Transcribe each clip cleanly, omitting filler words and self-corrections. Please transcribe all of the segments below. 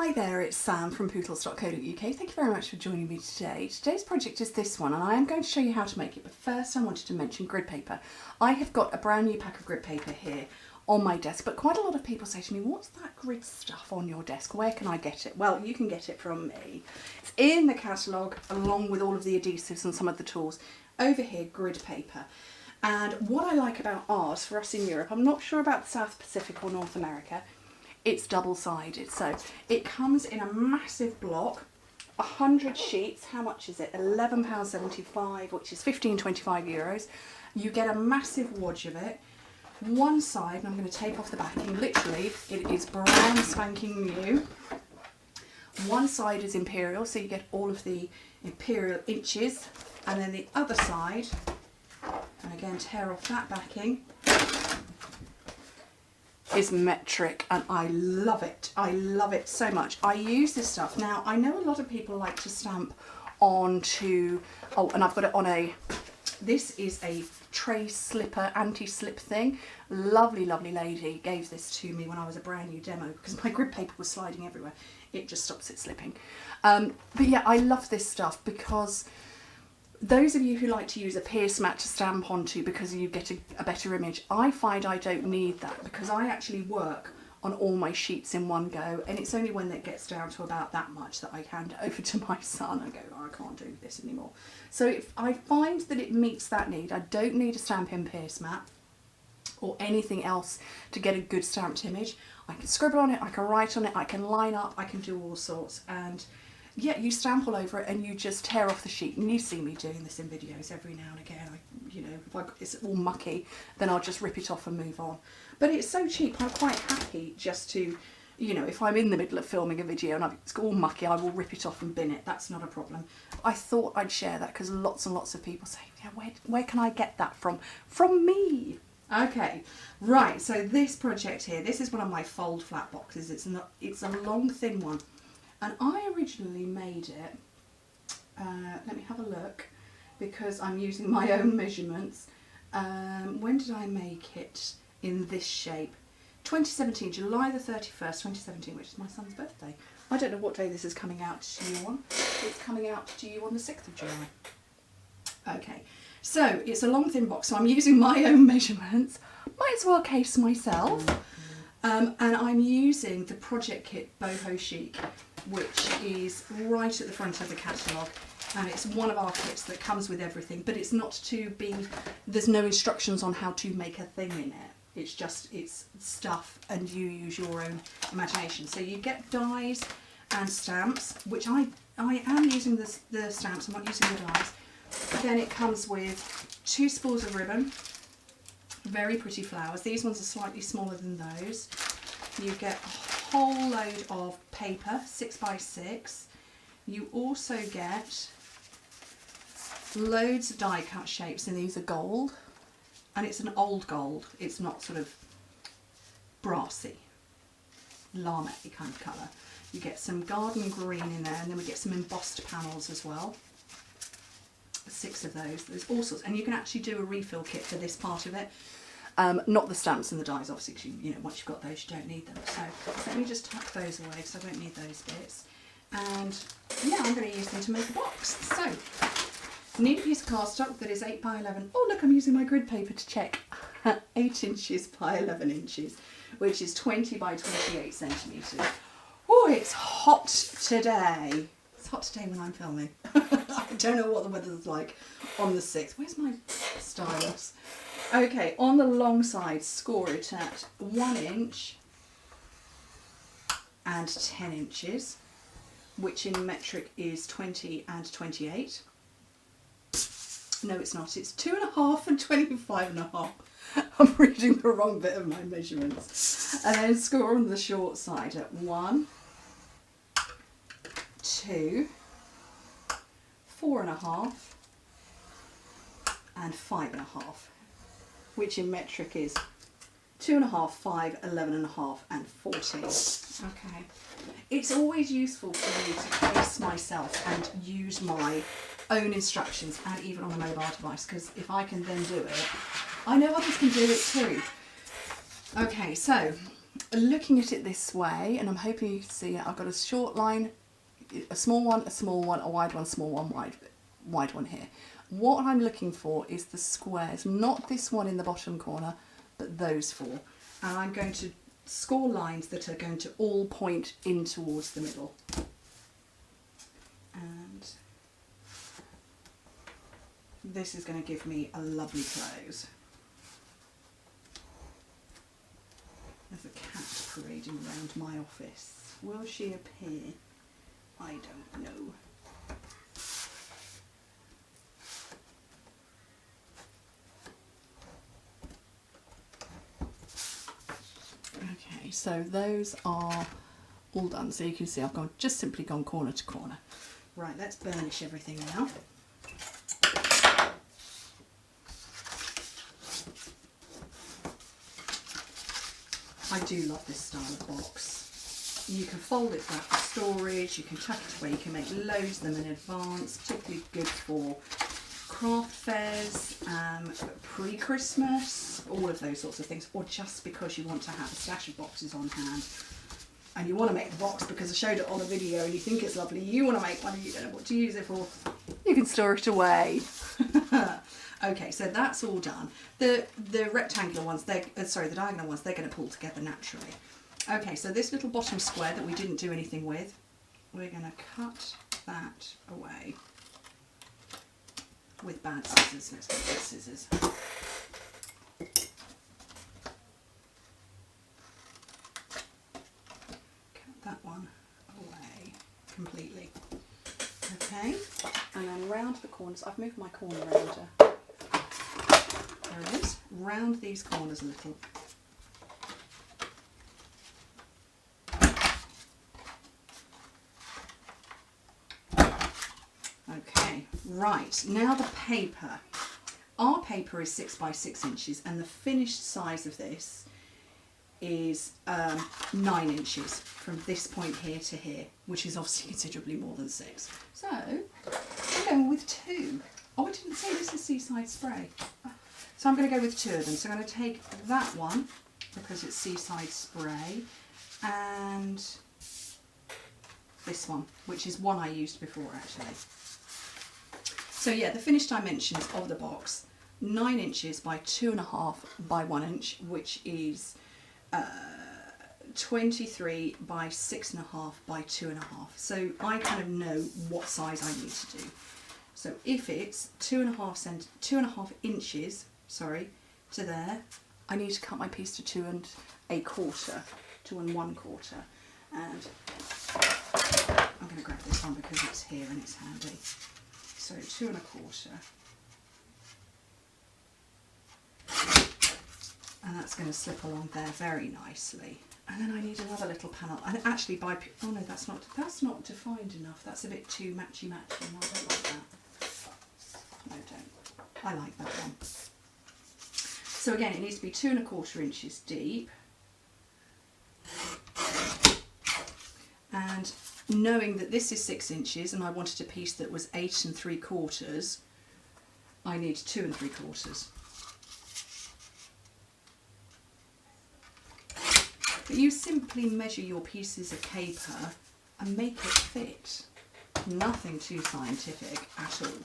Hi there, it's Sam from Pootles.co.uk. Thank you very much for joining me today. Today's project is this one and I am going to show you how to make it, but first I wanted to mention grid paper. I have got a brand new pack of grid paper here on my desk, but quite a lot of people say to me, what's that grid stuff on your desk? Where can I get it? Well, you can get it from me. It's in the catalogue along with all of the adhesives and some of the tools. Over here, grid paper. And what I like about ours, for us in Europe, I'm not sure about the South Pacific or North America, it's double-sided, so it comes in a massive block, 100 sheets. How much is it? £11.75, which is €15.25. You get a massive wadge of it. One side, and I'm going to take off the backing, literally it is brand spanking new. One side is imperial, so you get all of the imperial inches, and then the other side, and again tear off that backing, is metric, and I love it. I love it so much. I use this stuff. Now, I know a lot of people like to stamp onto, oh, and I've got it on a, this is a tray slipper, anti-slip thing. Lovely, lovely lady gave this to me when I was a brand new demo because my grid paper was sliding everywhere. It just stops it slipping. But yeah, I love this stuff because those of you who like to use a pierce mat to stamp onto because you get a better image, I find I don't need that because I actually work on all my sheets in one go, and it's only when it gets down to about that much that I hand it over to my son and go, oh, I can't do this anymore. So if I find that it meets that need, I don't need a Stampin pierce mat or anything else to get a good stamped image. I can scribble on it, I can write on it, I can line up, I can do all sorts, and yeah, you stamp all over it and you just tear off the sheet. And you see me doing this in videos every now and again. If it's all mucky, then I'll just rip it off and move on. But it's so cheap, I'm quite happy just to, if I'm in the middle of filming a video and it's all mucky, I will rip it off and bin it. That's not a problem. I thought I'd share that because lots and lots of people say, yeah, where can I get that from? From me. Okay, right, so this project here, this is one of my fold flat boxes. It's a long, thin one. And I originally made it, let me have a look, because I'm using my own measurements. When did I make it in this shape? 2017, July the 31st, 2017, which is my son's birthday. I don't know what day this is coming out to you on. It's coming out to you on the 6th of July. Okay, so it's a long thin box, so I'm using my own measurements. Might as well case myself. And I'm using the Project Kit Boho Chic, which is right at the front of the catalogue, and it's one of our kits that comes with everything, but it's not to be, there's no instructions on how to make a thing in it. It's stuff and you use your own imagination. So you get dies and stamps, which I am using the stamps, I'm not using the dies. Then it comes with 2 spools of ribbon, very pretty flowers. These ones are slightly smaller than those. You get a whole load of paper, 6x6. You also get loads of die cut shapes, and these are gold, and it's an old gold. It's not sort of brassy, lamette kind of colour. You get some garden green in there, and then we get some embossed panels as well. 6 of those. There's all sorts, and you can actually do a refill kit for this part of it. Not the stamps and the dies, obviously, because once you've got those, you don't need them. So let me just tuck those away because I don't need those bits. And yeah, I'm going to use them to make a box. So, need a piece of cardstock that is 8 by 11. Oh look, I'm using my grid paper to check. 8 inches by 11 inches, which is 20 by 28 centimetres. Oh, it's hot today. It's hot today when I'm filming. I don't know what the weather's like on the 6th. Where's my stylus? Okay, on the long side, score it at 1 inch and 10 inches, which in metric is 20 and 28. No, it's not. It's 2.5 and 25.5. I'm reading the wrong bit of my measurements. And then score on the short side at 1, 2, 4.5 and 5.5. which in metric is 2.5, 5, 11.5 and 14. Okay. It's always useful for me to case myself and use my own instructions, and even on a mobile device, because if I can then do it, I know others can do it too. Okay, so looking at it this way, and I'm hoping you can see it, I've got a short line, a small one, a wide one, small one, wide one here. What I'm looking for is the squares, not this one in the bottom corner, but those four. And I'm going to score lines that are going to all point in towards the middle. And this is going to give me a lovely close. There's a cat parading around my office. Will she appear? I don't know. Okay, so those are all done. So you can see I've just simply gone corner to corner. Right, let's burnish everything now. I do love this style of box. You can fold it back for storage, you can tuck it away, you can make loads of them in advance, particularly good for craft fairs, pre-Christmas, all of those sorts of things, or just because you want to have a stash of boxes on hand and you want to make the box because I showed it on a video and you think it's lovely, you want to make one and you don't know what to use it for, you can store it away. Okay, so that's all done. The rectangular ones, the diagonal ones, they're going to pull together naturally. Okay, so this little bottom square that we didn't do anything with, we're going to cut that away with bad scissors. Let's get the scissors. Cut that one away completely. Okay, and then round the corners. I've moved my corner rounder. There it is. Round these corners a little. Okay, right, now the paper. Our paper is 6 by 6 inches and the finished size of this is 9 inches from this point here to here, which is obviously considerably more than 6. So, I'm going with 2. Oh, I didn't say this is Seaside Spray. So I'm going to go with 2 of them. So I'm going to take that one, because it's Seaside Spray, and this one, which is one I used before actually. So yeah, the finished dimensions of the box, 9 inches by 2.5 by 1 inch, which is 23 by 6.5 by 2.5. So I kind of know what size I need to do. So if it's 2.5 inches, sorry, to there, I need to cut my piece to 2 1/4, and I'm going to grab this one because it's here and it's handy. So 2 1/4, and that's going to slip along there very nicely. And then I need another little panel, and actually oh no, that's not defined enough. That's a bit too matchy. No, I don't like that. No, don't. I like that one. So again, it needs to be 2 1/4 inches deep. And knowing that this is 6 inches and I wanted a piece that was 8 3/4, I need 2 3/4. But you simply measure your pieces of paper and make it fit. Nothing too scientific at all.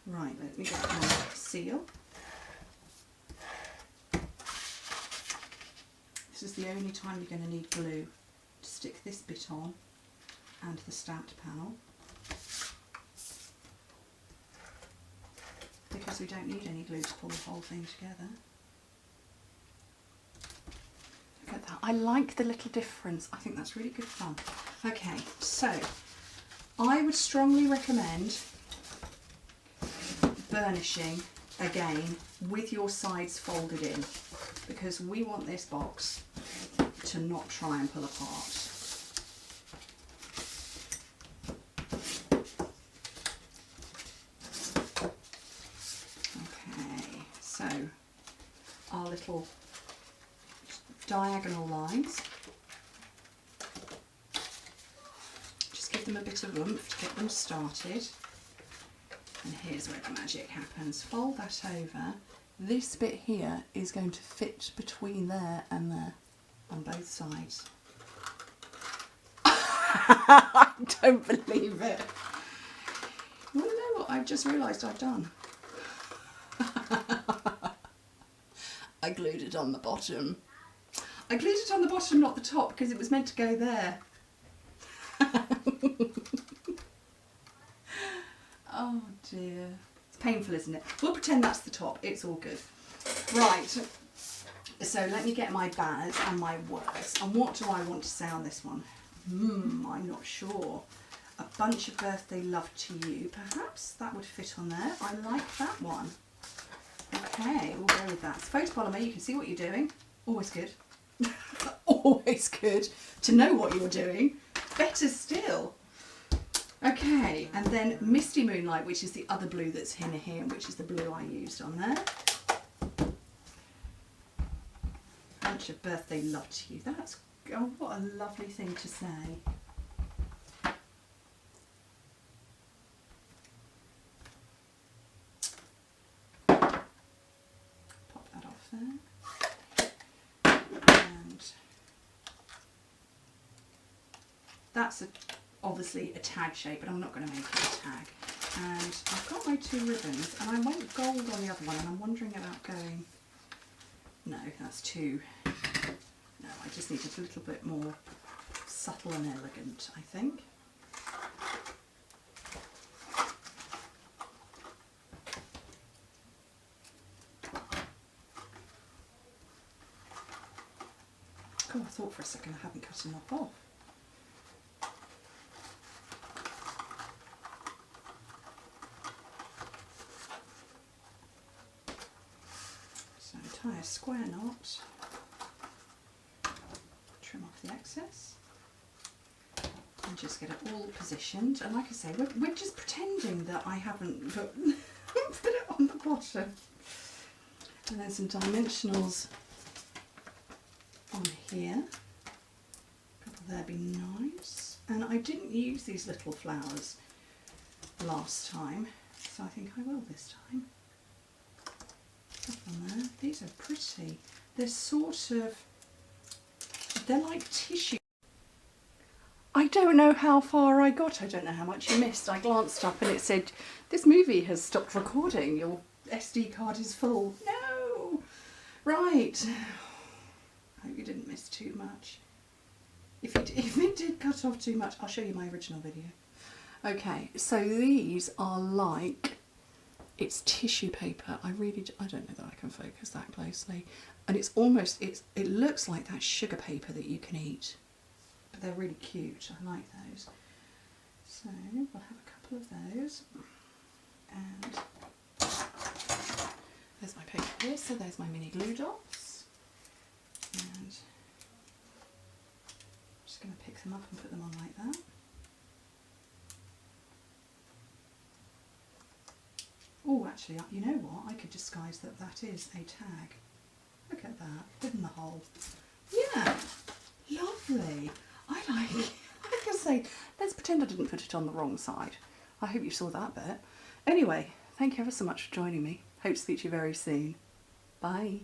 Right, let me get my seal. This is the only time you're going to need glue to stick this bit on and the stamped panel, because we don't need any glue to pull the whole thing together. Look at that. I like the little difference. I think that's really good fun. Okay, so I would strongly recommend burnishing again with your sides folded in, because we want this box to not try and pull apart. Okay, so our little diagonal lines, just give them a bit of oomph to get them started. And here's where the magic happens. Fold that over. This bit here is going to fit between there and there, on both sides. I don't believe it. You want to know what I've just realised I've done? I glued it on the bottom. I glued it on the bottom, not the top, because it was meant to go there. Oh dear. It's painful, isn't it? We'll pretend that's the top. It's all good. Right. So let me get my banners and my words. And what do I want to say on this one? I'm not sure. A bunch of birthday love to you. Perhaps that would fit on there. I like that one. Okay, we'll go with that. It's photopolymer, you can see what you're doing. Always good. Always good to know what you're doing. Better still. Okay, and then Misty Moonlight, which is the other blue that's in here, which is the blue I used on there. Bunch of birthday love to you. That's, oh, what a lovely thing to say. Pop that off there. And that's obviously a tag shape, but I'm not going to make it a tag. And I've got my 2 ribbons, and I went gold on the other one, and I'm wondering about going, no, that's too, no, I just need it a little bit more subtle and elegant, I think. Oh, I thought for a second I hadn't cut enough off. So tie a square knot, trim off the excess, and just get it all positioned. And like I say, we're just pretending that I haven't put it on the bottom. And then some dimensionals on here. A couple there be nice. And I didn't use these little flowers last time, so I think I will this time. Up on there. These are pretty. They're sort of, they're like tissue. I don't know how far I got. I don't know how much you missed. I glanced up and it said, this movie has stopped recording. Your SD card is full. No! Right. I hope you didn't miss too much. If it did cut off too much, I'll show you my original video. Okay, so these are like, it's tissue paper. I don't know that I can focus that closely. And it's almost, it looks like that sugar paper that you can eat. But they're really cute. I like those. So we'll have a couple of those. And there's my paper here. So there's my mini glue dots. And I'm just going to pick them up and put them on like that. Oh, actually, you know what? I could disguise that that is a tag. Look at that, hidden the hole. Yeah, lovely. I can say, let's pretend I didn't put it on the wrong side. I hope you saw that bit. Anyway, thank you ever so much for joining me. Hope to speak to you very soon. Bye.